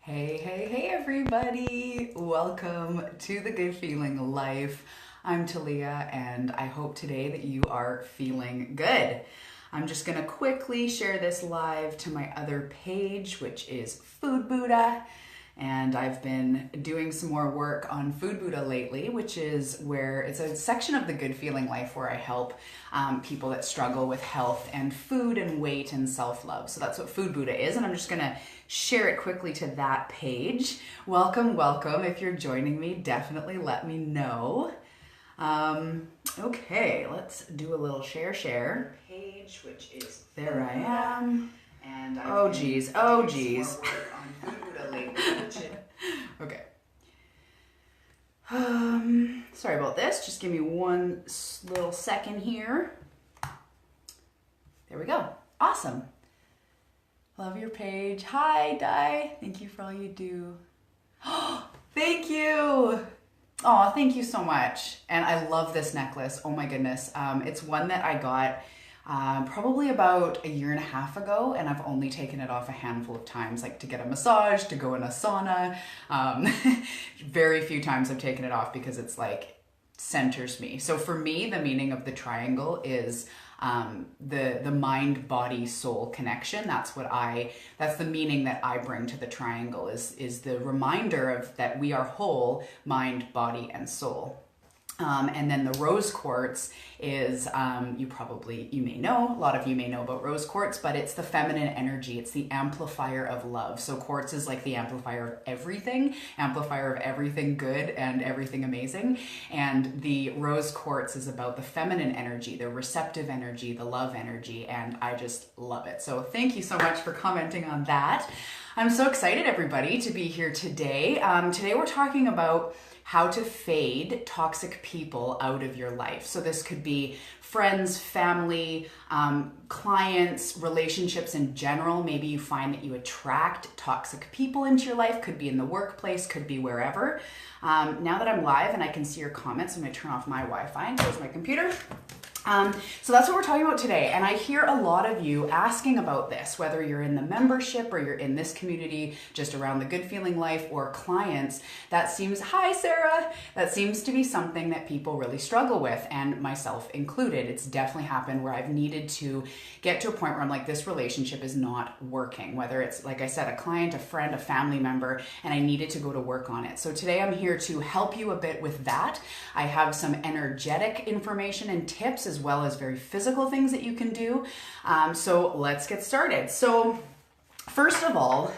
Hey, everybody! Welcome to the Good Feeling Life. I'm Talia, and I hope today that you are feeling good. I'm just gonna quickly share this live to my other page, which is Food Buddha. And I've been doing some more work on Food Buddha lately, which is where it's a section of the Good Feeling Life where I help people that struggle with health and food and weight and self-love. So that's what Food Buddha is, and I'm just gonna share it quickly to that page. Welcome. If you're joining me, definitely let me know. Okay, let's do a little share page, which is there I am. And oh geez. Okay. Sorry about this. Just give me one little second here. There we go. Awesome. Love your page. Hi, Di. Thank you for all you do. Thank you. Oh, thank you so much. And I love this necklace. Oh my goodness. It's one that I got probably about a year and a half ago, and I've only taken it off a handful of times, like to get a massage, to go in a sauna. Very few times I've taken it off because it's like centers me. So for me, the meaning of the triangle is the mind, body, soul connection. That's the meaning that I bring to the triangle is the reminder of that we are whole, mind, body, and soul. And then the rose quartz is, you may know, a lot of you may know about rose quartz, but it's the feminine energy. It's the amplifier of love. So quartz is like the amplifier of everything good and everything amazing. And the rose quartz is about the feminine energy, the receptive energy, the love energy, and I just love it. So thank you so much for commenting on that. I'm so excited, everybody, to be here today. Today we're talking about how to fade toxic people out of your life. So this could be friends, family, clients, relationships in general. Maybe you find that you attract toxic people into your life. Could be in the workplace, could be wherever. Now that I'm live and I can see your comments, I'm gonna turn off my Wi-Fi and close my computer. So that's what we're talking about today. And I hear a lot of you asking about this, whether you're in the membership or you're in this community just around the Good Feeling Life or clients. Hi Sarah, that seems to be something that people really struggle with, and myself included. It's definitely happened where I've needed to get to a point where I'm like, this relationship is not working, whether it's, like I said, a client, a friend, a family member, and I needed to go to work on it. So today I'm here to help you a bit with that. I have some energetic information and tips as well as very physical things that you can do. So let's get started. So first of all,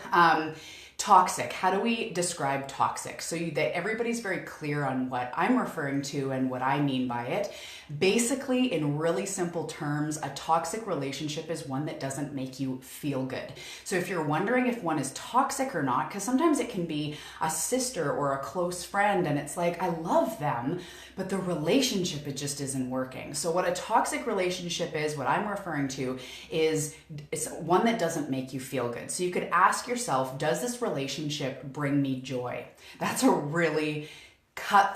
toxic. How do we describe toxic? So that everybody's very clear on what I'm referring to and what I mean by it. Basically, in really simple terms, a toxic relationship is one that doesn't make you feel good. So if you're wondering if one is toxic or not, because sometimes it can be a sister or a close friend and it's like, I love them, but the relationship, it just isn't working. So what a toxic relationship is, what I'm referring to is one that doesn't make you feel good. So you could ask yourself, does this relationship bring me joy? That's a really cut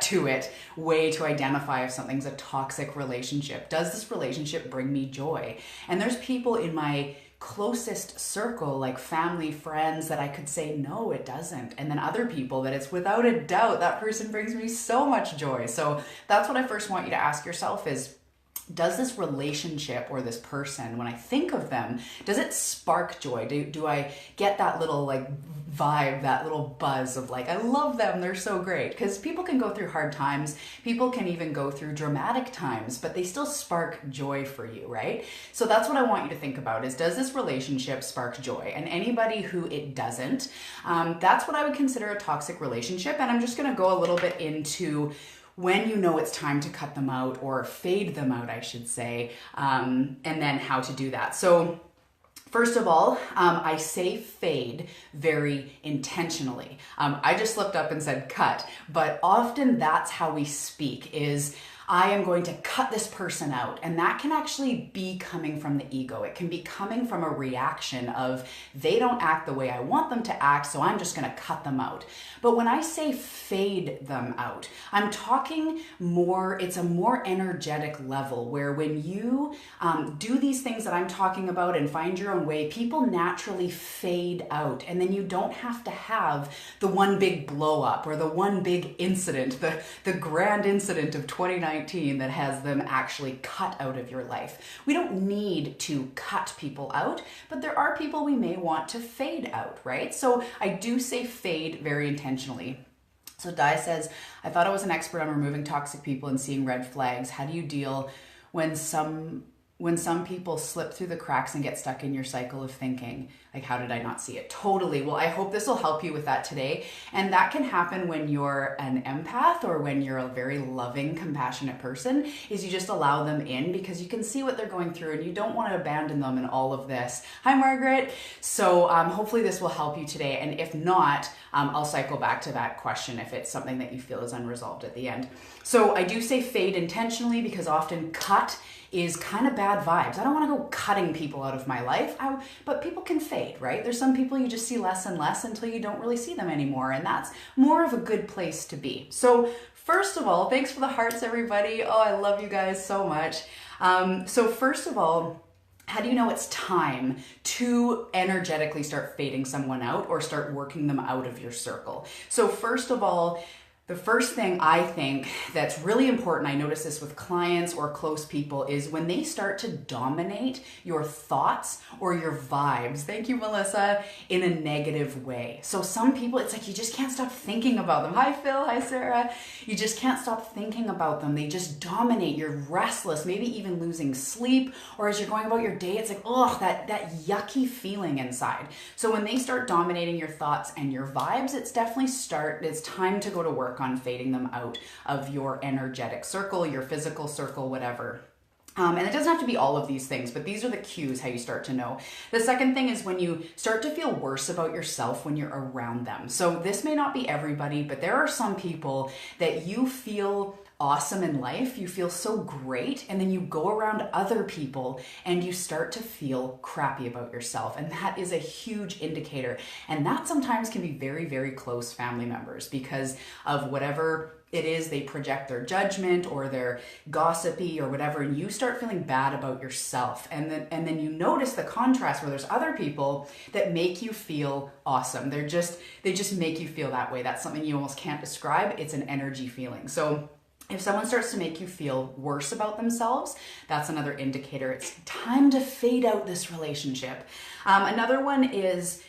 to it way to identify if something's a toxic relationship. Does this relationship bring me joy? And there's people in my closest circle, like family, friends, that I could say, no, it doesn't. And then other people that it's without a doubt, that person brings me so much joy. So that's what I first want you to ask yourself is, does this relationship or this person, when I think of them, does it spark joy? Do I get that little like vibe, that little buzz of like, I love them, they're so great? Because people can go through hard times, people can even go through dramatic times, but they still spark joy for you, right? So that's what I want you to think about is, does this relationship spark joy? And anybody who it doesn't, that's what I would consider a toxic relationship. And I'm just gonna go a little bit into when you know it's time to cut them out or fade them out, I should say, and then how to do that. So first of all, I say fade very intentionally. I just slipped up and said cut, but often that's how we speak is, I am going to cut this person out. And that can actually be coming from the ego. It can be coming from a reaction of they don't act the way I want them to act, so I'm just going to cut them out. But when I say fade them out, I'm talking more, it's a more energetic level where when you do these things that I'm talking about and find your own way, people naturally fade out. And then you don't have to have the one big blow up or the one big incident, the grand incident of 2019 that has them actually cut out of your life. We don't need to cut people out, but there are people we may want to fade out, right? So I do say fade very intentionally. So Di says, I thought I was an expert on removing toxic people and seeing red flags. How do you deal when some people slip through the cracks and get stuck in your cycle of thinking? Like, how did I not see it? Totally. Well, I hope this will help you with that today. And that can happen when you're an empath or when you're a very loving, compassionate person, is you just allow them in because you can see what they're going through and you don't want to abandon them in all of this. Hi, Margaret. So hopefully this will help you today. And if not, I'll cycle back to that question if it's something that you feel is unresolved at the end. So I do say fade intentionally because often cut is kind of bad vibes. I don't want to go cutting people out of my life, but people can fade, right? There's some people you just see less and less until you don't really see them anymore, and that's more of a good place to be. So first of all, thanks for the hearts, everybody. Oh, I love you guys so much. So first of all, how do you know it's time to energetically start fading someone out or start working them out of your circle? So first of all, the first thing I think that's really important, I notice this with clients or close people, is when they start to dominate your thoughts or your vibes, thank you, Melissa, in a negative way. So some people, it's like you just can't stop thinking about them. Hi, Phil. Hi, Sarah. You just can't stop thinking about them. They just dominate. You're restless, maybe even losing sleep, or as you're going about your day, it's like, oh, that yucky feeling inside. So when they start dominating your thoughts and your vibes, it's time to go to work on fading them out of your energetic circle, your physical circle, whatever. And it doesn't have to be all of these things, but these are the cues how you start to know. The second thing is when you start to feel worse about yourself when you're around them. So this may not be everybody, but there are some people that you feel awesome in life, you feel so great, and then you go around other people and you start to feel crappy about yourself. And that is a huge indicator. And that sometimes can be very, very close family members because of whatever it is, they project their judgment or they're gossipy or whatever, and you start feeling bad about yourself. And then you notice the contrast where there's other people that make you feel awesome. They just make you feel that way. That's something you almost can't describe. It's an energy feeling. So if someone starts to make you feel worse about themselves, that's another indicator. It's time to fade out this relationship. Another one is,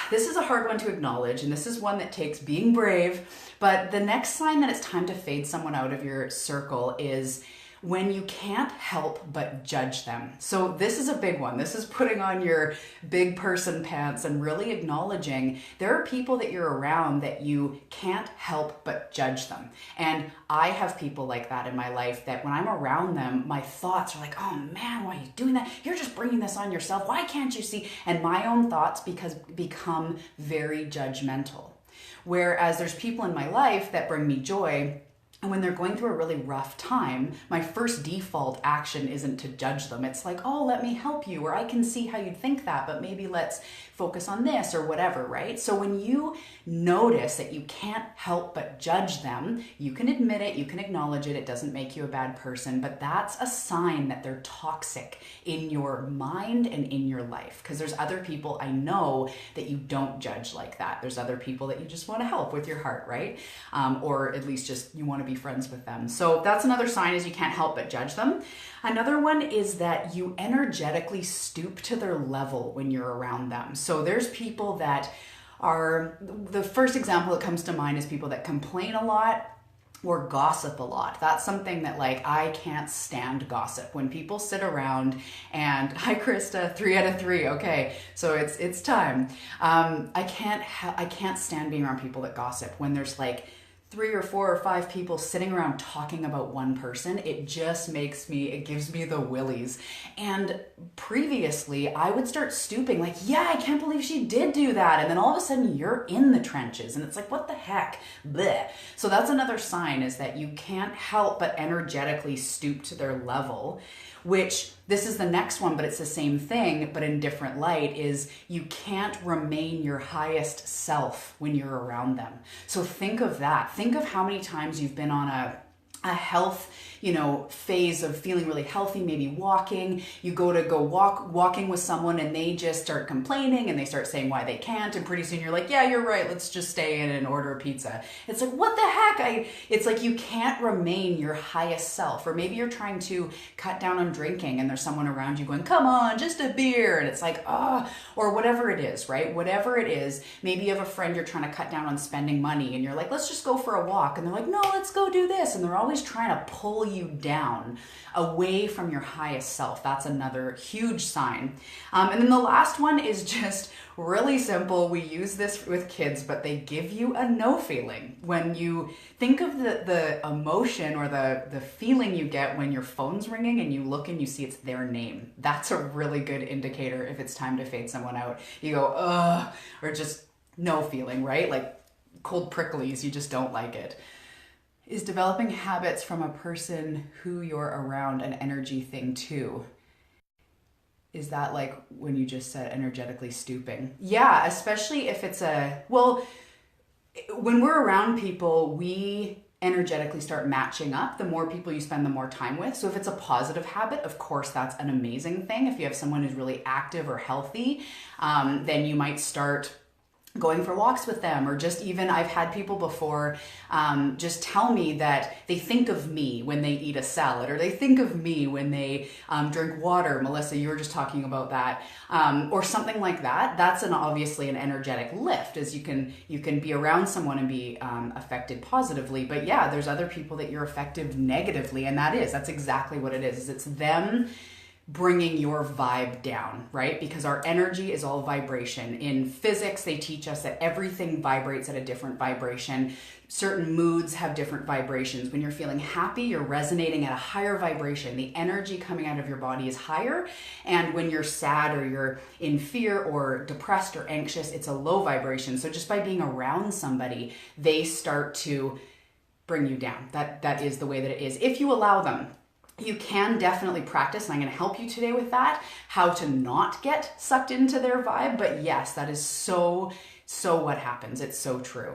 this is a hard one to acknowledge, and this is one that takes being brave, but the next sign that it's time to fade someone out of your circle is when you can't help but judge them. So this is a big one. This is putting on your big person pants and really acknowledging there are people that you're around that you can't help but judge them. And I have people like that in my life that when I'm around them, my thoughts are like, oh man, why are you doing that? You're just bringing this on yourself. Why can't you see? And my own thoughts become very judgmental. Whereas there's people in my life that bring me joy. And when they're going through a really rough time, my first default action isn't to judge them. It's like, oh, let me help you, or I can see how you'd think that, but maybe let's focus on this or whatever, right? So when you notice that you can't help but judge them, you can admit it, you can acknowledge it, it doesn't make you a bad person, but that's a sign that they're toxic in your mind and in your life. Because there's other people I know that you don't judge like that. There's other people that you just want to help with your heart, right? Or at least just you want to be friends with them. So that's another sign, is you can't help but judge them. Another one is that you energetically stoop to their level when you're around them. So there's people that are, the first example that comes to mind is people that complain a lot or gossip a lot. That's something that, like, I can't stand gossip. When people sit around and, hi Krista, 3 out of 3. Okay, so it's time. I can't stand being around people that gossip when there's like 3 or 4 or 5 people sitting around talking about one person, it gives me the willies. And previously, I would start stooping like, yeah, I can't believe she did do that. And then all of a sudden you're in the trenches and it's like, what the heck? Bleh. So that's another sign, is that you can't help but energetically stoop to their level, which this is the next one, but it's the same thing, but in different light, is you can't remain your highest self when you're around them. So think of that. Think of how many times you've been on a health, phase of feeling really healthy, maybe walking. You go walking with someone and they just start complaining and they start saying why they can't. And pretty soon you're like, yeah, you're right. Let's just stay in and order a pizza. It's like, what the heck? It's like you can't remain your highest self. Or maybe you're trying to cut down on drinking and there's someone around you going, come on, just a beer. And it's like, or whatever it is, right? Whatever it is, maybe you have a friend you're trying to cut down on spending money and you're like, let's just go for a walk. And they're like, no, let's go do this. And they're always trying to pull you down away from your highest self. That's another huge sign. And then the last one is just really simple. We use this with kids, but they give you a no feeling. When you think of the emotion or the feeling you get when your phone's ringing and you look and you see it's their name, that's a really good indicator if it's time to fade someone out. You go, ugh, or just no feeling, right? Like cold pricklies, you just don't like it. Is developing habits from a person who you're around an energy thing too? Is that like when you just said energetically stooping? Yeah, especially if it's when we're around people, we energetically start matching up. The more people you spend the more time with. So if it's a positive habit, of course, that's an amazing thing. If you have someone who's really active or healthy, then you might start going for walks with them, or just even, I've had people before just tell me that they think of me when they eat a salad, or they think of me when they drink water. Melissa, you were just talking about that, or something like that. That's obviously an energetic lift, as you can be around someone and be affected positively. But yeah, there's other people that you're affected negatively, and that's exactly what it is it's them bringing your vibe down, right? Because our energy is all vibration. In physics, they teach us that everything vibrates at a different vibration. Certain moods have different vibrations. When you're feeling happy, you're resonating at a higher vibration. The energy coming out of your body is higher. And when you're sad or you're in fear or depressed or anxious, it's a low vibration. So just by being around somebody, they start to bring you down. That is the way that it is, if you allow them. You can definitely practice, and I'm going to help you today with that, how to not get sucked into their vibe. But yes, that is so what happens. It's so true.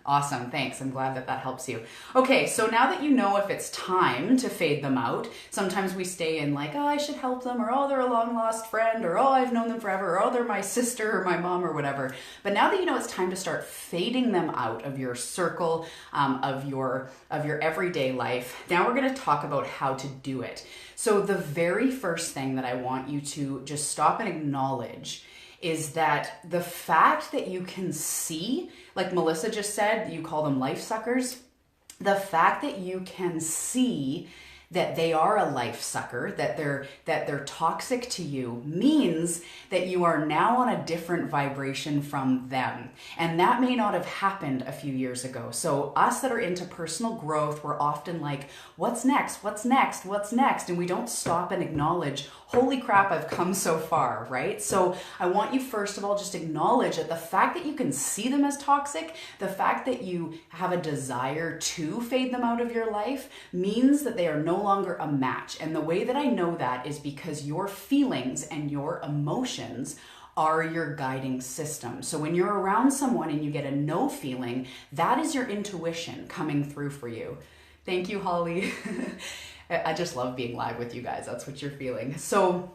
Awesome. Thanks. I'm glad that helps you. Okay. So now that you know if it's time to fade them out, sometimes we stay in like, oh, I should help them, or oh, they're a long lost friend, or oh, I've known them forever, or oh, they're my sister or my mom or whatever. But now that you know it's time to start fading them out of your circle, of your everyday life, now we're going to talk about how to do it. So the very first thing that I want you to just stop and acknowledge is that the fact that you can see, like Melissa just said, you call them life suckers, the fact that you can see that they are a life sucker, that they're toxic to you, means that you are now on a different vibration from them. And that may not have happened a few years ago. So us that are into personal growth, we're often like, what's next? What's next? What's next? And we don't stop and acknowledge, holy crap, I've come so far, right? So I want you first of all just acknowledge that the fact that you can see them as toxic, the fact that you have a desire to fade them out of your life, means that they are no longer a match. And the way that I know that is because your feelings and your emotions are your guiding system. So when you're around someone and you get a no feeling, that is your intuition coming through for you. Thank you, Holly. I just love being live with you guys. That's what you're feeling. So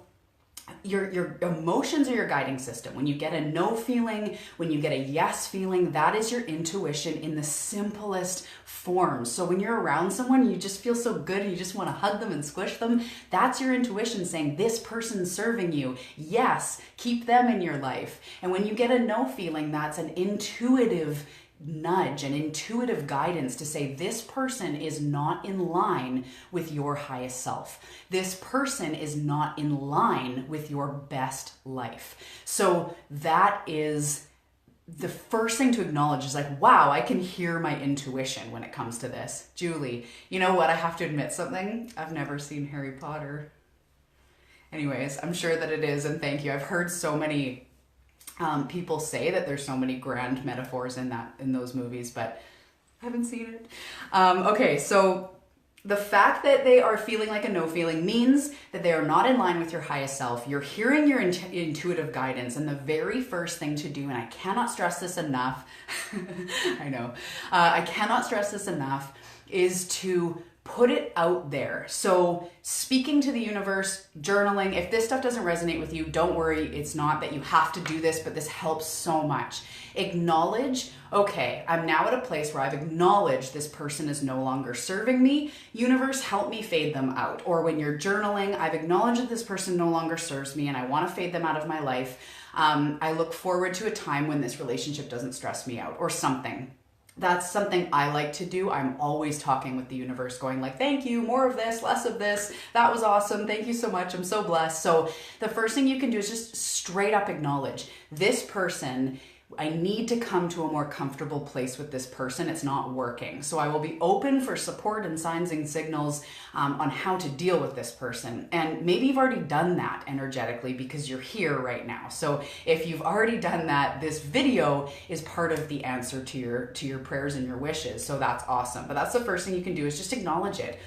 your emotions are your guiding system. When you get a no feeling, when you get a yes feeling, that is your intuition in the simplest form. So when you're around someone, you just feel so good and you just want to hug them and squish them. That's your intuition saying, this person's serving you. Yes, keep them in your life. And when you get a no feeling, that's an intuitive nudge, an intuitive guidance to say, this person is not in line with your highest self. This person is not in line with your best life. So that is the first thing to acknowledge is like, wow, I can hear my intuition when it comes to this. Julie, you know what? I have to admit something. I've never seen Harry Potter. Anyways, I'm sure that it is, and thank you. I've heard so many people say that there's so many grand metaphors in those movies, but I haven't seen it. Okay, so the fact that they are feeling like a no feeling means that they are not in line with your highest self. You're hearing your intuitive guidance, and the very first thing to do, and I cannot stress this enough, I know, I cannot stress this enough, is to put it out there. So speaking to the universe, journaling, if this stuff doesn't resonate with you, don't worry. It's not that you have to do this, but this helps so much. Acknowledge, okay, I'm now at a place where I've acknowledged this person is no longer serving me. Universe, help me fade them out. Or when you're journaling, I've acknowledged that this person no longer serves me and I want to fade them out of my life. I look forward to a time when this relationship doesn't stress me out, or something. That's something I like to do. I'm always talking with the universe, going like, thank you, more of this, less of this. That was awesome. Thank you so much. I'm so blessed. So the first thing you can do is just straight up acknowledge this person. I need to come to a more comfortable place with this person. It's not working. So I will be open for support and signs and signals on how to deal with this person. And maybe you've already done that energetically because you're here right now. So if you've already done that, this video is part of the answer to your prayers and your wishes. So that's awesome. But that's the first thing you can do, is just acknowledge it.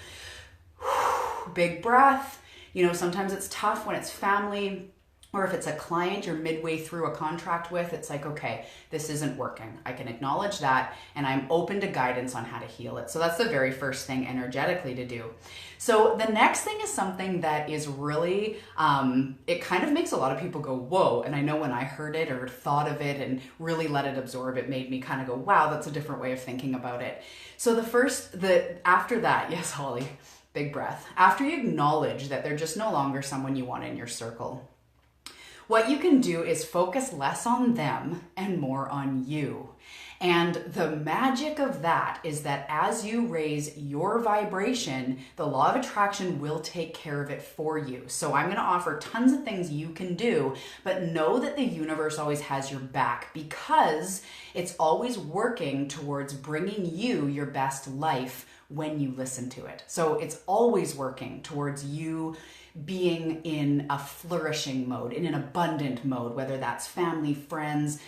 Big breath. You know, sometimes it's tough when it's family, or if it's a client you're midway through a contract with. It's like, okay, this isn't working. I can acknowledge that, and I'm open to guidance on how to heal it. So that's the very first thing energetically to do. So the next thing is something that is really, it kind of makes a lot of people go, whoa. And I know when I heard it or thought of it and really let it absorb, it made me kind of go, wow, that's a different way of thinking about it. So after that, yes, Holly, big breath. After you acknowledge that they're just no longer someone you want in your circle, what you can do is focus less on them and more on you. And the magic of that is that as you raise your vibration, the law of attraction will take care of it for you. So I'm going to offer tons of things you can do, but know that the universe always has your back, because it's always working towards bringing you your best life when you listen to it. So it's always working towards you being in a flourishing mode, in an abundant mode, whether that's family, friends,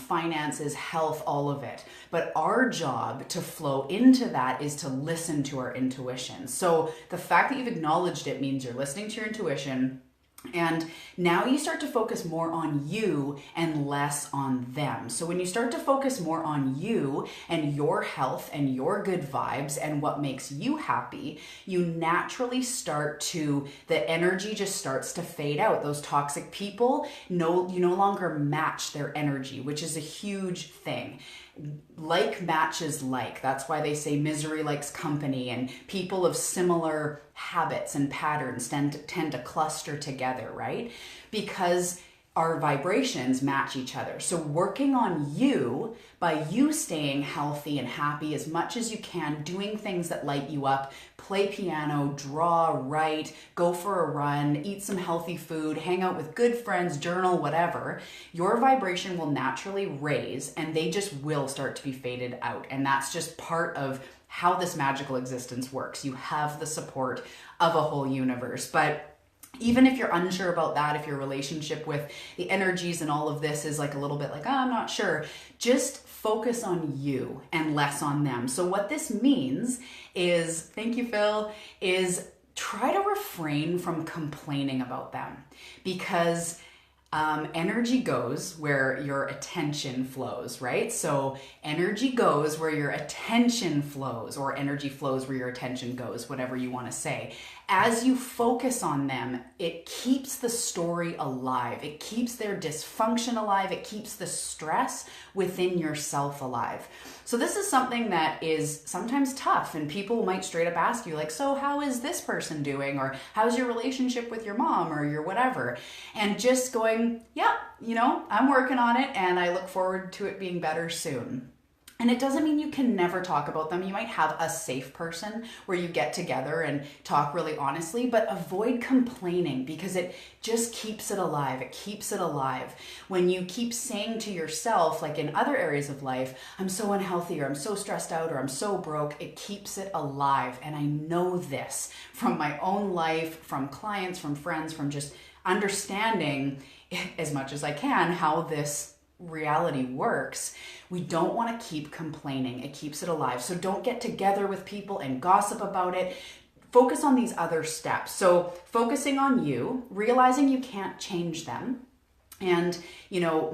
finances, health, all of it. But our job to flow into that is to listen to our intuition. So the fact that you've acknowledged it means you're listening to your intuition. And now you start to focus more on you and less on them. So when you start to focus more on you and your health and your good vibes and what makes you happy, you naturally the energy just starts to fade out. Those toxic people, you no longer match their energy, which is a huge thing. Like matches like. That's why they say misery likes company, and people of similar habits and patterns tend to cluster together, right? Because our vibrations match each other. So working on you, by you staying healthy and happy as much as you can, doing things that light you up, play piano, draw, write, go for a run, eat some healthy food, hang out with good friends, journal, whatever, your vibration will naturally raise, and they just will start to be faded out. And that's just part of how this magical existence works. You have the support of a whole universe. But even if you're unsure about that, if your relationship with the energies and all of this is like a little bit like, oh, I'm not sure, just focus on you and less on them. So what this means is, thank you, Phil, is try to refrain from complaining about them, because energy goes where your attention flows, right? So energy goes where your attention flows, or energy flows where your attention goes, whatever you want to say. As you focus on them, it keeps the story alive. It keeps their dysfunction alive. It keeps the stress within yourself alive. So this is something that is sometimes tough, and people might straight up ask you like, so how is this person doing? Or how's your relationship with your mom or your whatever? And just going, yeah, I'm working on it, and I look forward to it being better soon. And it doesn't mean you can never talk about them. You might have a safe person where you get together and talk really honestly, but avoid complaining because it just keeps it alive. It keeps it alive. When you keep saying to yourself, like in other areas of life, I'm so unhealthy, or I'm so stressed out, or I'm so broke, it keeps it alive. And I know this from my own life, from clients, from friends, from just understanding as much as I can how this reality works. We don't want to keep complaining. It keeps it alive. So don't get together with people and gossip about it. Focus on these other steps. So focusing on you, realizing you can't change them. And,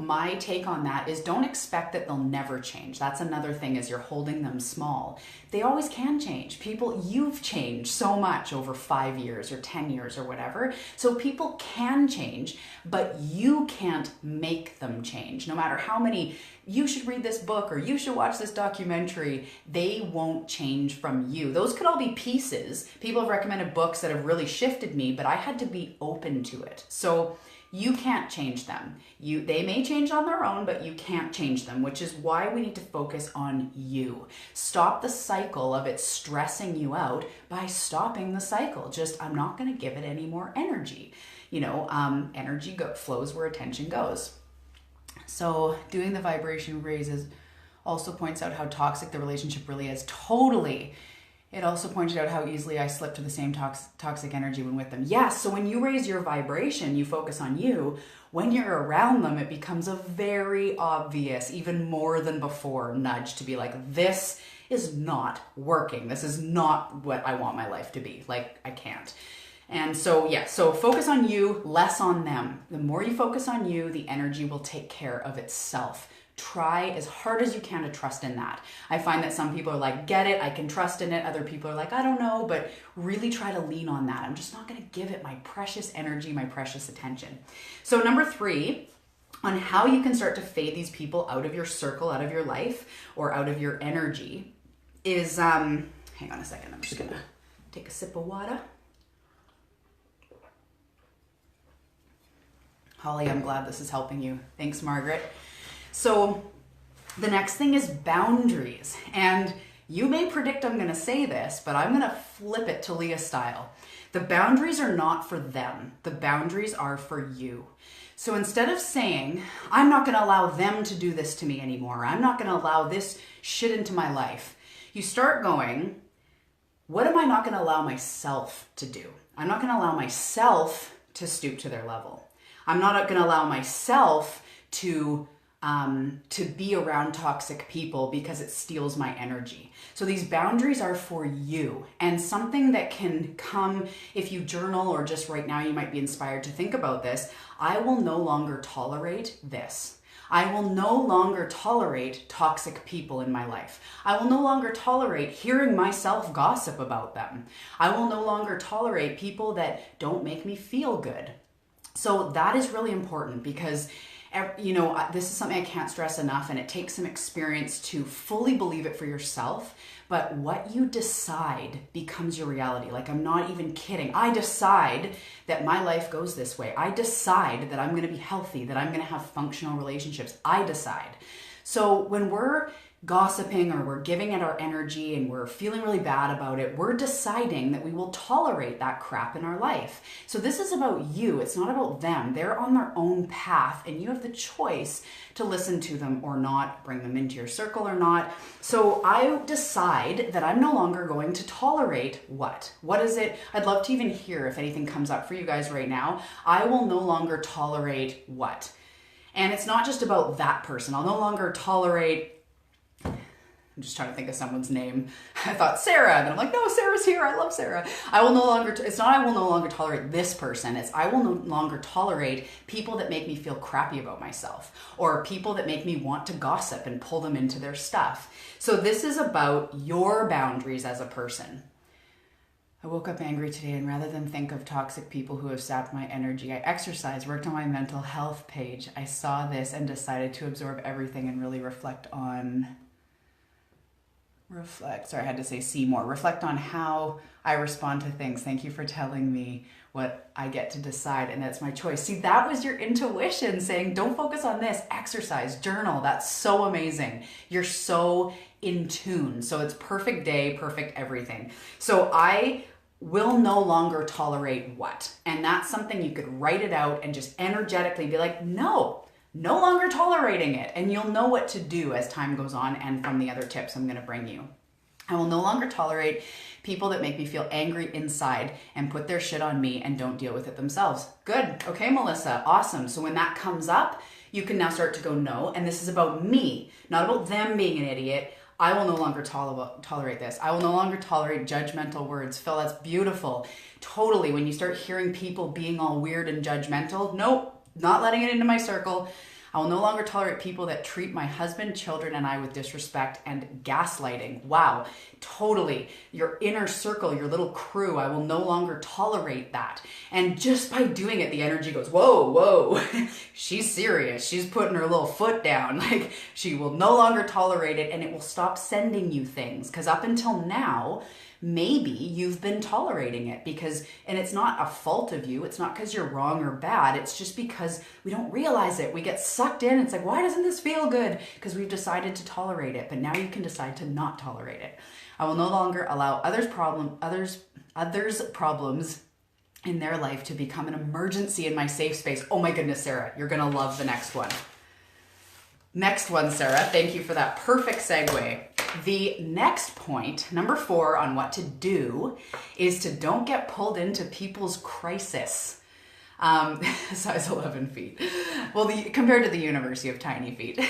my take on that is don't expect that they'll never change. That's another thing, is you're holding them small. They always can change. People, you've changed so much over 5 years or 10 years or whatever. So people can change, but you can't make them change. No matter how many, you should read this book or you should watch this documentary, they won't change from you. Those could all be pieces. People have recommended books that have really shifted me, but I had to be open to it. So you can't change them. They may change on their own, but you can't change them, which is why we need to focus on you. Stop the cycle of it stressing you out by stopping the cycle. I'm not going to give it any more energy. Energy flows where attention goes. So doing the vibration raises also points out how toxic the relationship really is. Totally. It also pointed out how easily I slip to the same toxic energy when with them. Yes, so when you raise your vibration, you focus on you. When you're around them, it becomes a very obvious, even more than before, nudge to be like, this is not working. This is not what I want my life to be. Like, I can't. And so focus on you, less on them. The more you focus on you, the energy will take care of itself. Try as hard as you can to trust in that. I find that some people are like, get it, I can trust in it. Other people are like, I don't know, but really try to lean on that. I'm just not going to give it my precious energy, my precious attention. So number 3, on how you can start to fade these people out of your circle, out of your life, or out of your energy is, hang on a second, I'm just going to take a sip of water. Holly, I'm glad this is helping you. Thanks, Margaret. So the next thing is boundaries. And you may predict I'm going to say this, but I'm going to flip it to Leah style. The boundaries are not for them. The boundaries are for you. So instead of saying, I'm not going to allow them to do this to me anymore, I'm not going to allow this shit into my life, you start going, what am I not going to allow myself to do? I'm not going to allow myself to stoop to their level. I'm not going to allow myself to be around toxic people because it steals my energy. So these boundaries are for you, and something that can come if you journal, or just right now you might be inspired to think about this. I will no longer tolerate this. I will no longer tolerate toxic people in my life. I will no longer tolerate hearing myself gossip about them. I will no longer tolerate people that don't make me feel good. So that is really important, because this is something I can't stress enough, and it takes some experience to fully believe it for yourself. But what you decide becomes your reality. Like, I'm not even kidding. I decide that my life goes this way. I decide that I'm going to be healthy, that I'm going to have functional relationships. I decide. So when we're gossiping, or we're giving it our energy and we're feeling really bad about it, we're deciding that we will tolerate that crap in our life. So this is about you. It's not about them. They're on their own path, and you have the choice to listen to them or not, bring them into your circle or not. So I decide that I'm no longer going to tolerate what? What is it? I'd love to even hear if anything comes up for you guys right now. I will no longer tolerate what? And it's not just about that person. I'll no longer tolerate, I'm just trying to think of someone's name. I thought Sarah, and I'm like, no, Sarah's here. I love Sarah. I will no longer tolerate this person. It's I will no longer tolerate people that make me feel crappy about myself, or people that make me want to gossip and pull them into their stuff. So this is about your boundaries as a person. I woke up angry today, and rather than think of toxic people who have sapped my energy, I exercised, worked on my mental health page. I saw this and decided to absorb everything and really reflect on how I respond to things. Thank you for telling me what I get to decide, and that's my choice. See, that was your intuition saying, don't focus on this, exercise, journal. That's so amazing. You're so in tune. So it's perfect day, perfect everything. So I will no longer tolerate what? And that's something you could write it out and just energetically be like, no longer tolerating it. And you'll know what to do as time goes on and from the other tips I'm going to bring you. I will no longer tolerate people that make me feel angry inside and put their shit on me and don't deal with it themselves. Good. Okay, Melissa. Awesome. So when that comes up, you can now start to go, no. And this is about me, not about them being an idiot. I will no longer tolerate this. I will no longer tolerate judgmental words. Phil, that's beautiful. Totally. When you start hearing people being all weird and judgmental, nope, not letting it into my circle. I will no longer tolerate people that treat my husband, children, and I with disrespect and gaslighting. Wow, totally. Your inner circle, your little crew, I will no longer tolerate that. And just by doing it, the energy goes, whoa, she's serious. She's putting her little foot down. Like, she will no longer tolerate it, and it will stop sending you things. Because up until now, maybe you've been tolerating it and it's not a fault of you. It's not because you're wrong or bad. It's just because we don't realize it. We get sucked in. It's like, why doesn't this feel good? Because we've decided to tolerate it. But now you can decide to not tolerate it. I will no longer allow others' problems in their life to become an emergency in my safe space. Oh my goodness, Sarah, you're going to love the next one. Next one, Sarah. Thank you for that perfect segue. The next point, number 4 on what to do, is to don't get pulled into people's crisis. Size 11 feet. Well, compared to the universe, you have tiny feet.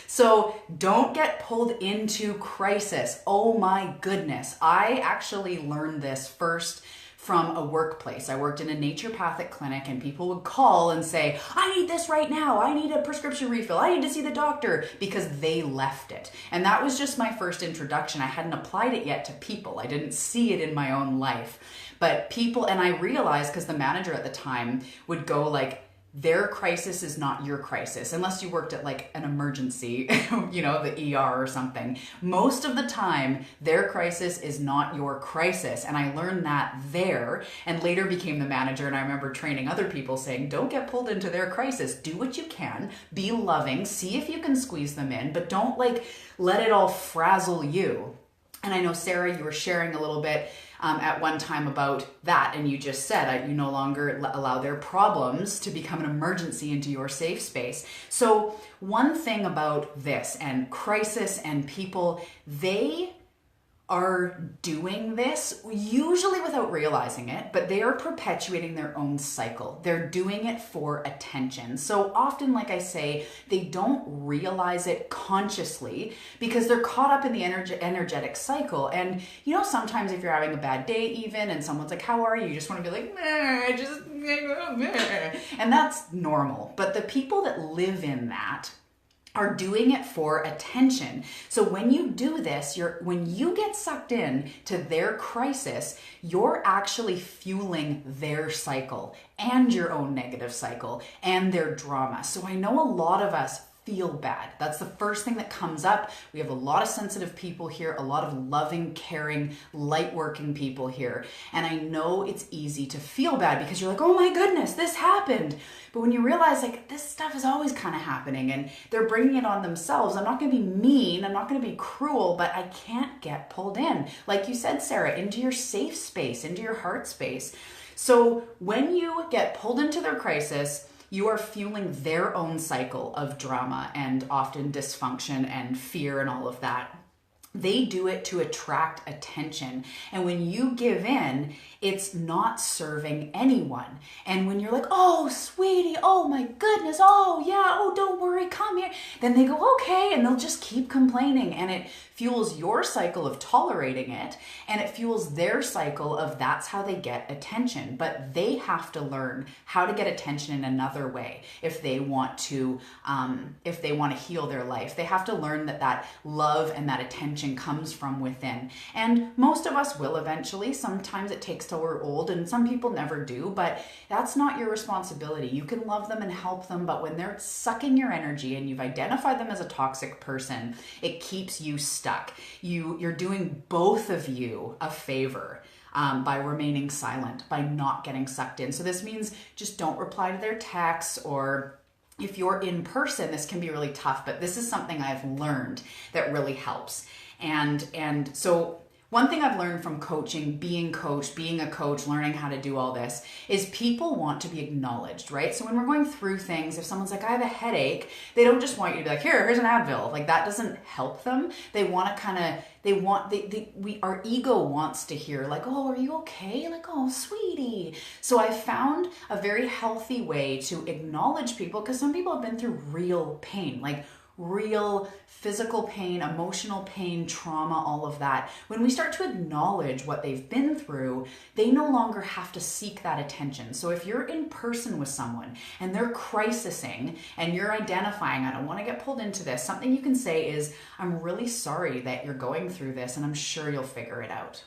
So don't get pulled into crisis. Oh my goodness. I actually learned this first from a workplace. I worked in a naturopathic clinic, and people would call and say, I need this right now. I need a prescription refill. I need to see the doctor, because they left it. And that was just my first introduction. I hadn't applied it yet to people. I didn't see it in my own life. But people, and I realized, because the manager at the time would go like, their crisis is not your crisis, unless you worked at like an emergency, the ER or something. Most of the time, their crisis is not your crisis. And I learned that there, and later became the manager. And I remember training other people saying, don't get pulled into their crisis. Do what you can, be loving, see if you can squeeze them in, but don't let it all frazzle you. And I know, Sarah, you were sharing a little bit at one time about that, and you just said you no longer allow their problems to become an emergency into your safe space. So one thing about this and crisis and people, they are doing this usually without realizing it, but they are perpetuating their own cycle. They're doing it for attention. So often, like I say, they don't realize it consciously because they're caught up in the energetic cycle. And sometimes if you're having a bad day even and someone's like, how are you? You just want to be like, meh. And that's normal. But the people that live in that are doing it for attention. So when you do this, when you get sucked in to their crisis, you're actually fueling their cycle and your own negative cycle and their drama. So I know a lot of us feel bad. That's the first thing that comes up. We have a lot of sensitive people here, a lot of loving, caring, light-working people here. And I know it's easy to feel bad because you're like, oh my goodness, this happened. But when you realize this stuff is always kind of happening and they're bringing it on themselves, I'm not going to be mean, I'm not going to be cruel, but I can't get pulled in. Like you said, Sarah, into your safe space, into your heart space. So when you get pulled into their crisis, you are fueling their own cycle of drama and often dysfunction and fear and all of that. They do it to attract attention. And when you give in, it's not serving anyone. And when you're like, oh, sweetie, oh my goodness, oh yeah, oh, don't worry, come here. Then they go, okay, and they'll just keep complaining. And it fuels your cycle of tolerating it. And it fuels their cycle of that's how they get attention. But they have to learn how to get attention in another way if they want to heal their life. They have to learn that love and that attention comes from within. And most of us will eventually. Sometimes it takes till we're old, and some people never do, but that's not your responsibility. You can love them and help them, but when they're sucking your energy and you've identified them as a toxic person, it keeps you stuck. You're doing both of you a favor. by remaining silent, by not getting sucked in. So this means just don't reply to their texts, or if you're in person, this can be really tough, but this is something I've learned that really helps. And so one thing I've learned from coaching, being coached, being a coach, learning how to do all this, is people want to be acknowledged, right? So when we're going through things, if someone's like, I have a headache, they don't just want you to be like, here's an Advil. Like, that doesn't help them. They want to kind of, our ego wants to hear like, oh, are you okay? Like, oh, sweetie. So I found a very healthy way to acknowledge people, because some people have been through real pain, like real physical pain, emotional pain, trauma, all of that. When we start to acknowledge what they've been through, they no longer have to seek that attention. So if you're in person with someone and they're crisising and you're identifying, I don't want to get pulled into this, something you can say is, I'm really sorry that you're going through this, and I'm sure you'll figure it out.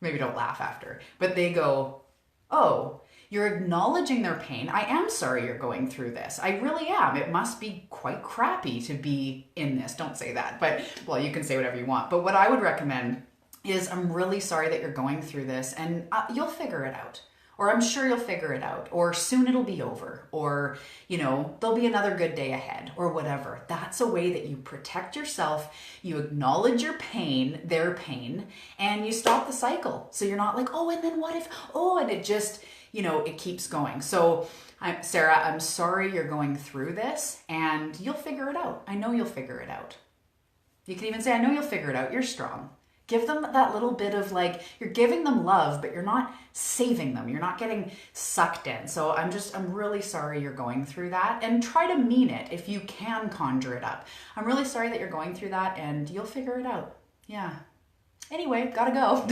Maybe don't laugh after, but they go, oh, you're acknowledging their pain. I am sorry you're going through this. I really am. It must be quite crappy to be in this. Don't say that, but well, you can say whatever you want. But what I would recommend is, I'm really sorry that you're going through this, and you'll figure it out. Or I'm sure you'll figure it out. Or soon it'll be over. Or, there'll be another good day ahead, or whatever. That's a way that you protect yourself. You acknowledge your pain, their pain, and you stop the cycle. So you're not like, oh, and then what if, and it just, it keeps going. So Sarah, I'm sorry you're going through this, and you'll figure it out. I know you'll figure it out. You can even say, I know you'll figure it out. You're strong. Give them that little bit of like, you're giving them love, but you're not saving them. You're not getting sucked in. So I'm really sorry you're going through that, and try to mean it if you can conjure it up. I'm really sorry that you're going through that, and you'll figure it out. Yeah. Anyway, gotta go.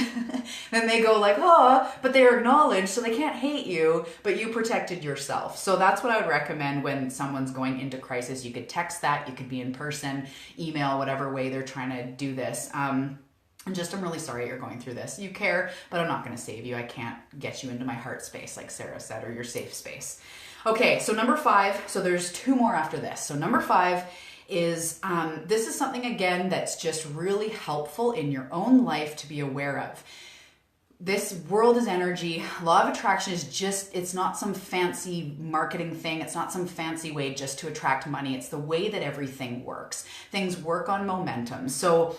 Then they go like, oh, but they're acknowledged, so they can't hate you, but you protected yourself. So that's what I would recommend when someone's going into crisis. You could text that, you could be in person, email, whatever way they're trying to do this. I'm really sorry you're going through this. You care, but I'm not going to save you. I can't get you into my heart space, like Sarah said, or your safe space. Okay, so number 5. So there's 2 more after this. So number 5 is, this is something, again, that's just really helpful in your own life to be aware of. This world is energy. Law of attraction is just, it's not some fancy marketing thing. It's not some fancy way just to attract money. It's the way that everything works. Things work on momentum. So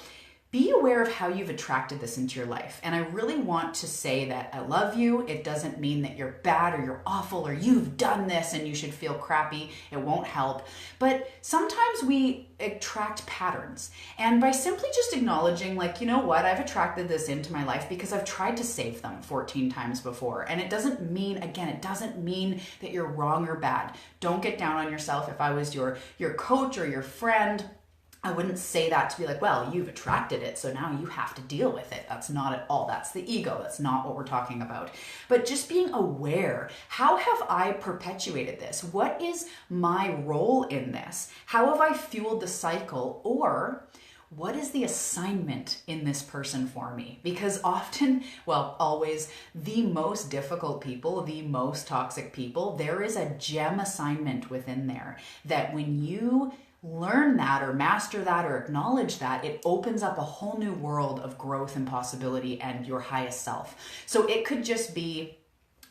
be aware of how you've attracted this into your life. And I really want to say that I love you. It doesn't mean that you're bad or you're awful or you've done this and you should feel crappy. It won't help. But sometimes we attract patterns. And by simply just acknowledging, like, you know what, I've attracted this into my life because I've tried to save them 14 times before. And it doesn't mean, again, it doesn't mean that you're wrong or bad. Don't get down on yourself. If I was your coach or your friend, I wouldn't say that to be like, well, you've attracted it, so now you have to deal with it. That's not at all. That's the ego. That's not what we're talking about. But just being aware, how have I perpetuated this? What is my role in this? How have I fueled the cycle? Or what is the assignment in this person for me? Because often, well, always, the most difficult people, the most toxic people, there is a gem assignment within there that when you learn that or master that or acknowledge that, it opens up a whole new world of growth and possibility and your highest self. So it could just be,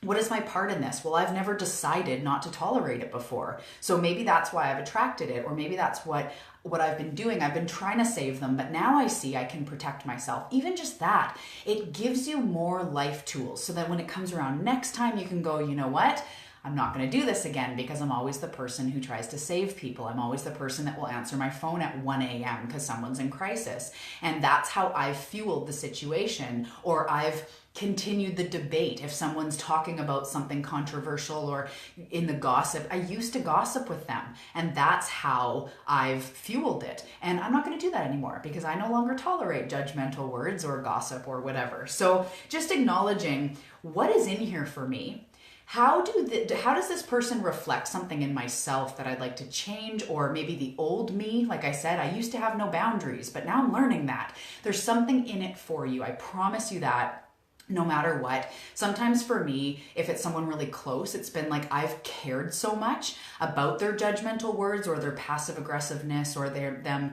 what is my part in this? Well, I've never decided not to tolerate it before. So maybe that's why I've attracted it, or maybe that's what I've been doing. I've been trying to save them, but now I see I can protect myself. Even just that, it gives you more life tools so that when it comes around next time, you can go, you know what? I'm not going to do this again because I'm always the person who tries to save people. I'm always the person that will answer my phone at 1 a.m. because someone's in crisis. And that's how I've fueled the situation, or I've continued the debate. If someone's talking about something controversial or in the gossip, I used to gossip with them, and that's how I've fueled it. And I'm not going to do that anymore because I no longer tolerate judgmental words or gossip or whatever. So just acknowledging what is in here for me. How does this person reflect something in myself that I'd like to change? Or maybe the old me, like I said, I used to have no boundaries, but now I'm learning that. There's something in it for you. I promise you that. no matter what. Sometimes for me, if it's someone really close, it's been like I've cared so much about their judgmental words or their passive aggressiveness or them,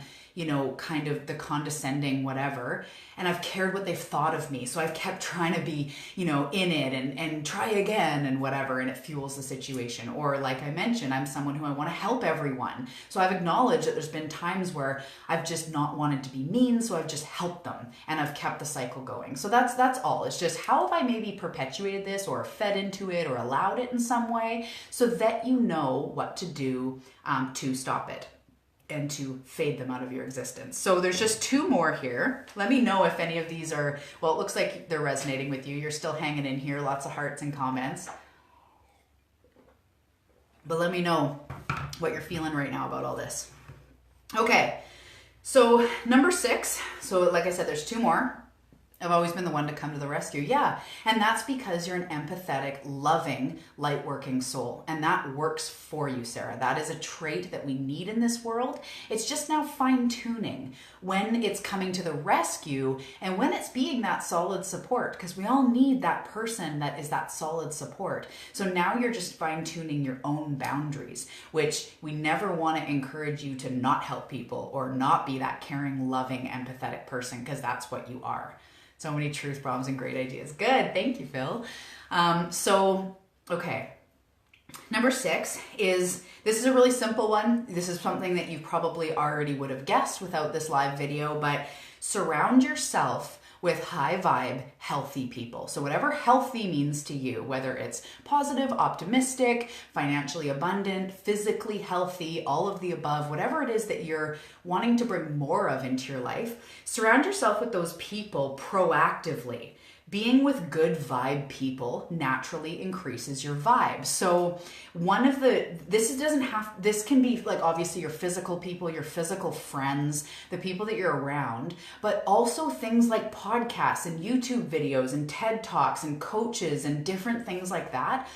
kind of the condescending whatever. And I've cared what they've thought of me. So I've kept trying to be, in it and try again and whatever. And it fuels the situation. Or like I mentioned, I'm someone who I want to help everyone. So I've acknowledged that there's been times where I've just not wanted to be mean. So I've just helped them and I've kept the cycle going. So that's all. It's just how have I maybe perpetuated this or fed into it or allowed it in some way so that you know what to do to stop it and to fade them out of your existence. So there's just 2 more here. Let me know if any of these are, well, it looks like they're resonating with you. You're still hanging in here, lots of hearts and comments. But let me know what you're feeling right now about all this. Okay, so number 6. So like I said, there's 2 more. I've always been the one to come to the rescue. Yeah. And that's because you're an empathetic, loving, light-working soul. And that works for you, Sarah. That is a trait that we need in this world. It's just now fine-tuning when it's coming to the rescue and when it's being that solid support, because we all need that person that is that solid support. So now you're just fine-tuning your own boundaries, which we never want to encourage you to not help people or not be that caring, loving, empathetic person, because that's what you are. So many truth bombs and great ideas. Good. Thank you, Phil. Okay. Number 6 is, this is a really simple one. This is something that you probably already would have guessed without this live video, but surround yourself with high vibe, healthy people. So whatever healthy means to you, whether it's positive, optimistic, financially abundant, physically healthy, all of the above, whatever it is that you're wanting to bring more of into your life, surround yourself with those people proactively. Being with good vibe people naturally increases your vibe. So this can be like obviously your physical people, your physical friends, the people that you're around, but also things like podcasts and YouTube videos and TED Talks and coaches and different things like that.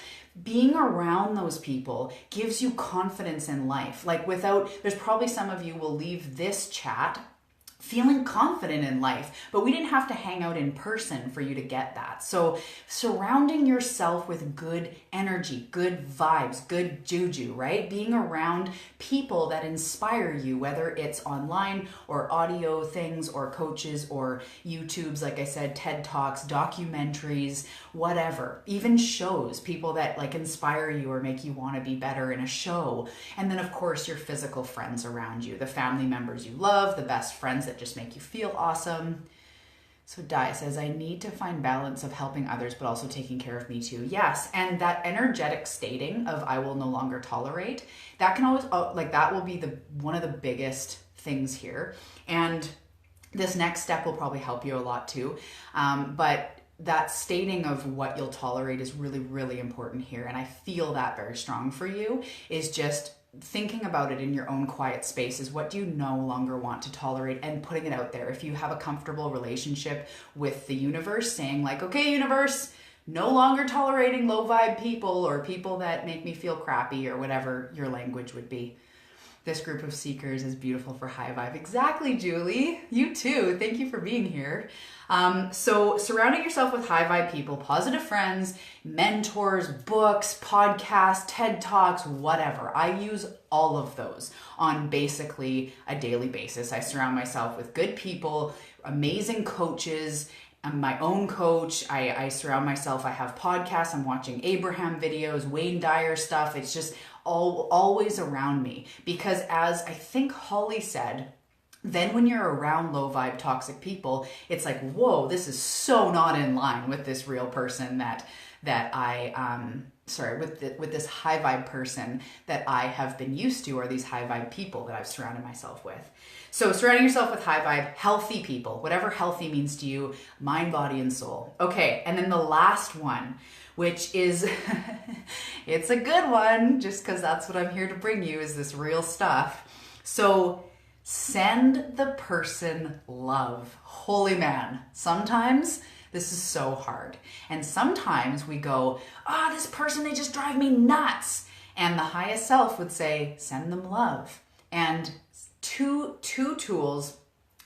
Being around those people gives you confidence in life. There's probably some of you will leave this chat feeling confident in life, but we didn't have to hang out in person for you to get that. So surrounding yourself with good energy, good vibes, good juju, right? Being around people that inspire you, whether it's online or audio things or coaches or YouTubes, like I said, TED Talks, documentaries, whatever, even shows, people that like inspire you or make you want to be better in a show. And then of course your physical friends around you, the family members you love, the best friends that just make you feel awesome. So Di says, I need to find balance of helping others, but also taking care of me too. Yes, and that energetic stating of I will no longer tolerate, that can always, that will be one of the biggest things here. And this next step will probably help you a lot too. But that stating of what you'll tolerate is really, really important here. And I feel that very strong for you, is just thinking about it in your own quiet spaces. What do you no longer want to tolerate, and putting it out there. If you have a comfortable relationship with the universe, saying like, okay, universe, no longer tolerating low vibe people or people that make me feel crappy or whatever your language would be. This group of seekers is beautiful for high vibe. Exactly, Julie. You too. Thank you for being here. So surrounding yourself with high vibe people, positive friends, mentors, books, podcasts, TED Talks, whatever. I use all of those on basically a daily basis. I surround myself with good people, amazing coaches. I'm my own coach. I surround myself. I have podcasts. I'm watching Abraham videos, Wayne Dyer stuff. It's just always around me, because as I think Holly said, then when you're around low vibe toxic people, it's like, whoa, this is so not in line with this real person with this high vibe person that I have been used to, or these high vibe people that I've surrounded myself with. So surrounding yourself with high vibe, healthy people, whatever healthy means to you, mind, body, and soul. Okay, and then the last one, which is, it's a good one, just because that's what I'm here to bring you, is this real stuff. So send the person love. Holy man, sometimes this is so hard. And sometimes we go, this person, they just drive me nuts. And the highest self would say, send them love. And two tools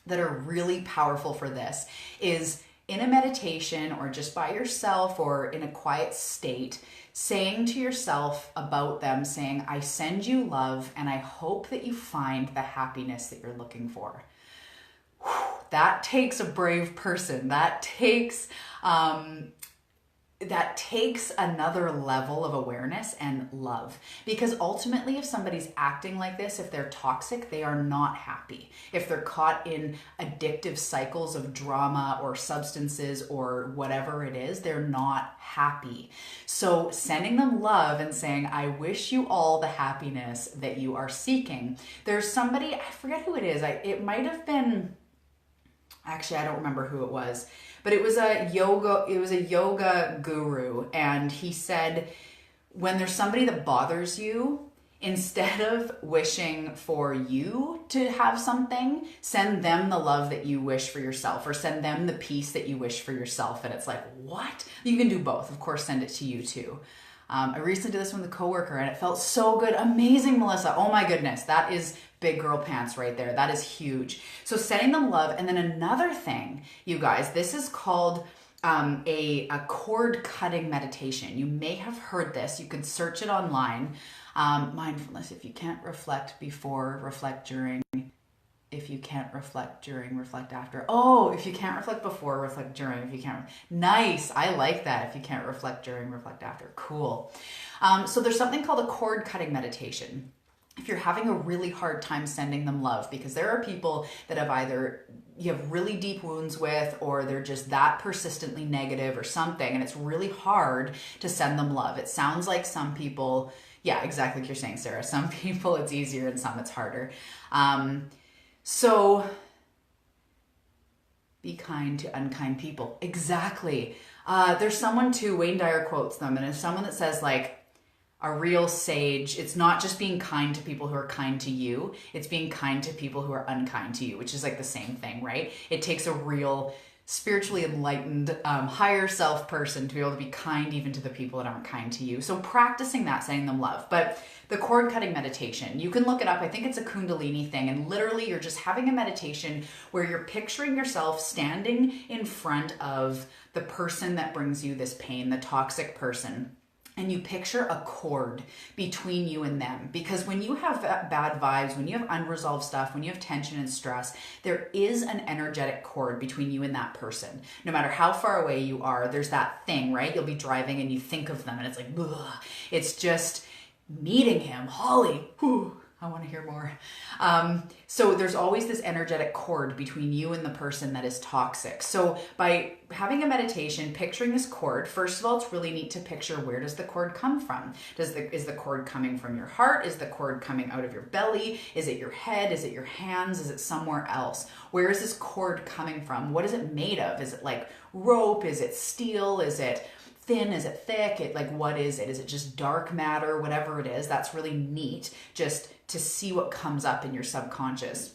that are really powerful for this is in a meditation or just by yourself or in a quiet state, saying to yourself about them, saying, I send you love and I hope that you find the happiness that you're looking for. That takes a brave person. That takes another level of awareness and love. Because ultimately, if somebody's acting like this, if they're toxic, they are not happy. If they're caught in addictive cycles of drama or substances or whatever it is, they're not happy. So sending them love and saying, I wish you all the happiness that you are seeking. There's somebody, I forget who it is. It might have been, actually, I don't remember who it was. But it was a yoga guru, and he said, when there's somebody that bothers you, instead of wishing for you to have something, send them the love that you wish for yourself, or send them the peace that you wish for yourself. And it's like, what? You can do both. Of course, send it to you too. I recently did this with a coworker and it felt so good. Amazing, Melissa. Oh my goodness. That is big girl pants right there. That is huge. So sending them love. And then another thing, you guys, this is called a cord cutting meditation. You may have heard this. You could search it online. Mindfulness. If you can't reflect before, reflect during. If you can't reflect during, reflect after. Oh, if you can't reflect before, reflect during. If you can't, nice. I like that. If you can't reflect during, reflect after. Cool. So there's something called a cord cutting meditation. If you're having a really hard time sending them love, because there are people that have either you have really deep wounds with, or they're just that persistently negative or something, and it's really hard to send them love. It sounds like some people, yeah, exactly like you're saying, Sarah. Some people it's easier and some it's harder. So be kind to unkind people. Exactly. There's someone too, Wayne Dyer quotes them, and it's someone that says like, a real sage, it's not just being kind to people who are kind to you, it's being kind to people who are unkind to you, which is like the same thing, right? It takes a real spiritually enlightened, higher self person to be able to be kind even to the people that aren't kind to you. So practicing that, sending them love. But the cord cutting meditation, you can look it up. I think it's a Kundalini thing. And literally you're just having a meditation where you're picturing yourself standing in front of the person that brings you this pain, the toxic person. And you picture a cord between you and them. Because when you have bad vibes, when you have unresolved stuff, when you have tension and stress, there is an energetic cord between you and that person. No matter how far away you are, there's that thing, right? You'll be driving and you think of them and it's like, ugh. It's just meeting him. Holly, whew, I want to hear more. So there's always this energetic cord between you and the person that is toxic. So by having a meditation, picturing this cord, first of all, it's really neat to picture, where does the cord come from? Is the cord coming from your heart? Is the cord coming out of your belly? Is it your head? Is it your hands? Is it somewhere else? Where is this cord coming from? What is it made of? Is it like rope? Is it steel? Is it thin? Is it thick? What is it? Is it just dark matter? Whatever it is, that's really neat just to see what comes up in your subconscious.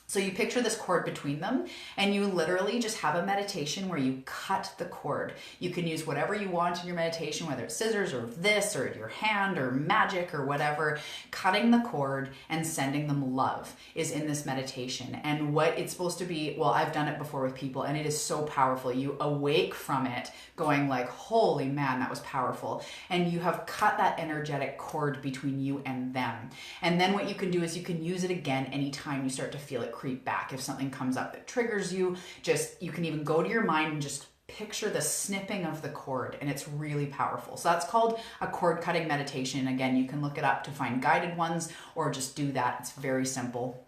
So you picture this cord between them and you literally just have a meditation where you cut the cord. You can use whatever you want in your meditation, whether it's scissors or this or your hand or magic or whatever. Cutting the cord and sending them love is in this meditation. And what it's supposed to be, well, I've done it before with people and it is so powerful. You awake from it going like, holy man, that was powerful. And you have cut that energetic cord between you and them. And then what you can do is you can use it again anytime you start to feel it creep back. If something comes up that triggers you, you can even go to your mind and just picture the snipping of the cord, and it's really powerful. So that's called a cord cutting meditation. Again, you can look it up to find guided ones or just do that. It's very simple.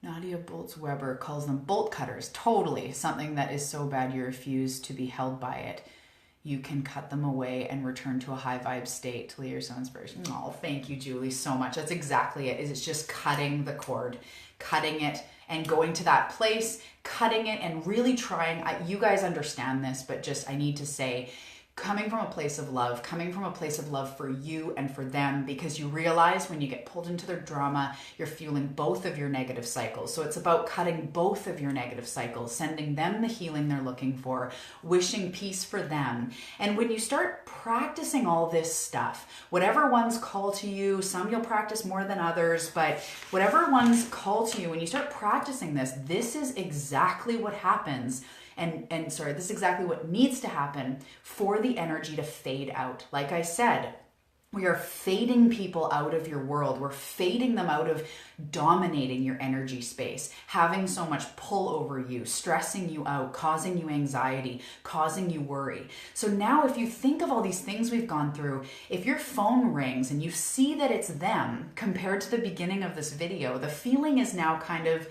Nadia Boltz-Weber calls them bolt cutters. Totally. Something that is so bad you refuse to be held by it. You can cut them away and return to a high vibe state to leave your own inspiration. Oh, thank you, Julie, so much. That's exactly it. It's just cutting the cord, cutting it and going to that place, cutting it and really trying. You guys understand this, but just I need to say, coming from a place of love, coming from a place of love for you and for them, because you realize when you get pulled into their drama, you're fueling both of your negative cycles. So it's about cutting both of your negative cycles, sending them the healing they're looking for, wishing peace for them. And when you start practicing all this stuff, whatever ones call to you, some you'll practice more than others, but whatever ones call to you, when you start practicing this, this is exactly what happens. and sorry, this is exactly what needs to happen for the energy to fade out. Like I said, we are fading people out of your world. We're fading them out of dominating your energy space, having so much pull over you, stressing you out, causing you anxiety, causing you worry. So now if you think of all these things we've gone through, if your phone rings and you see that it's them compared to the beginning of this video, the feeling is now kind of,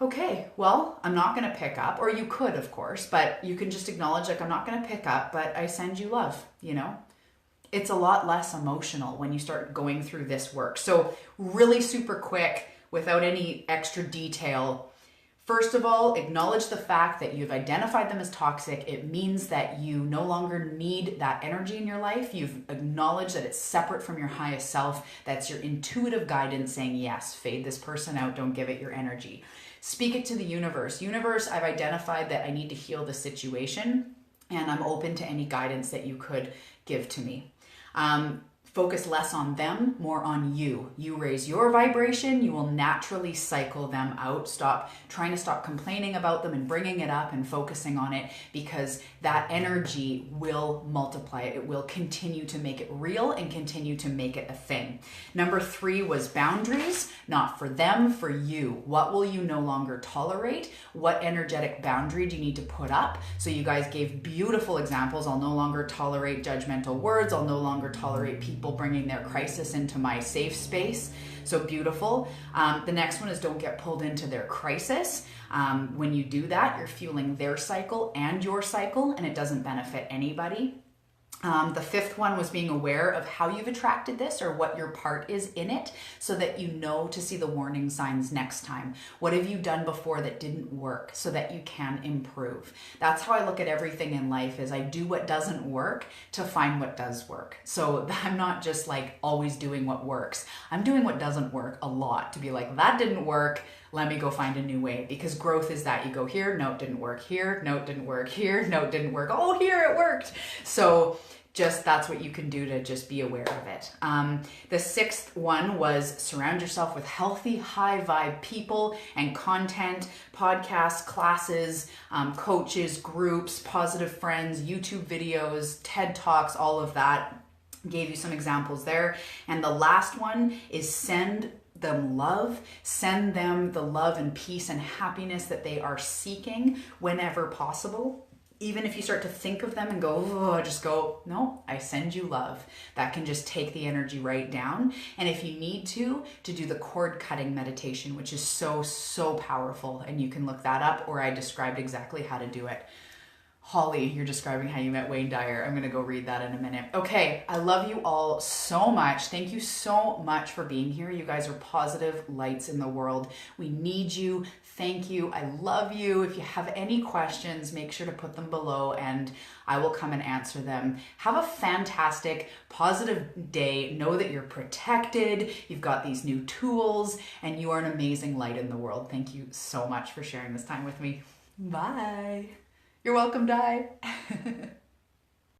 okay, well, I'm not going to pick up, or you could, of course, but you can just acknowledge, like, I'm not going to pick up, but I send you love, you know? It's a lot less emotional when you start going through this work. So really super quick, without any extra detail. First of all, acknowledge the fact that you've identified them as toxic. It means that you no longer need that energy in your life. You've acknowledged that it's separate from your highest self. That's your intuitive guidance saying, yes, fade this person out. Don't give it your energy. Speak it to the universe. Universe, I've identified that I need to heal the situation, and I'm open to any guidance that you could give to me. Focus less on them, more on you. You raise your vibration, you will naturally cycle them out. Stop trying to stop complaining about them and bringing it up and focusing on it, because that energy will multiply it. It will continue to make it real and continue to make it a thing. Number 3 was boundaries, not for them, for you. What will you no longer tolerate? What energetic boundary do you need to put up? So you guys gave beautiful examples. I'll no longer tolerate judgmental words. I'll no longer tolerate people bringing their crisis into my safe space. So beautiful. The next one is don't get pulled into their crisis. When you do that, you're fueling their cycle and your cycle, and it doesn't benefit anybody. The 5th one was being aware of how you've attracted this, or what your part is in it, so that you know to see the warning signs next time. What have you done before that didn't work, so that you can improve? That's how I look at everything in life, is I do what doesn't work to find what does work. So I'm not just like always doing what works. I'm doing what doesn't work a lot to be like, that didn't work. Let me go find a new way, because growth is that you go here, no, it didn't work here, no, it didn't work here, no, it didn't work. Oh, here it worked. So just that's what you can do to just be aware of it. The 6th one was surround yourself with healthy, high vibe people and content, podcasts, classes, coaches, groups, positive friends, YouTube videos, TED Talks, all of that. Gave you some examples there. And the last one is send them love. Send them the love and peace and happiness that they are seeking whenever possible. Even if you start to think of them and go, oh, just go, no, I send you love. That can just take the energy right down. And if you need to do the cord cutting meditation, which is so, so powerful. And you can look that up, or I described exactly how to do it. Holly, you're describing how you met Wayne Dyer. I'm going to go read that in a minute. Okay, I love you all so much. Thank you so much for being here. You guys are positive lights in the world. We need you. Thank you. I love you. If you have any questions, make sure to put them below and I will come and answer them. Have a fantastic, positive day. Know that you're protected. You've got these new tools and you are an amazing light in the world. Thank you so much for sharing this time with me. Bye. You're welcome, Di.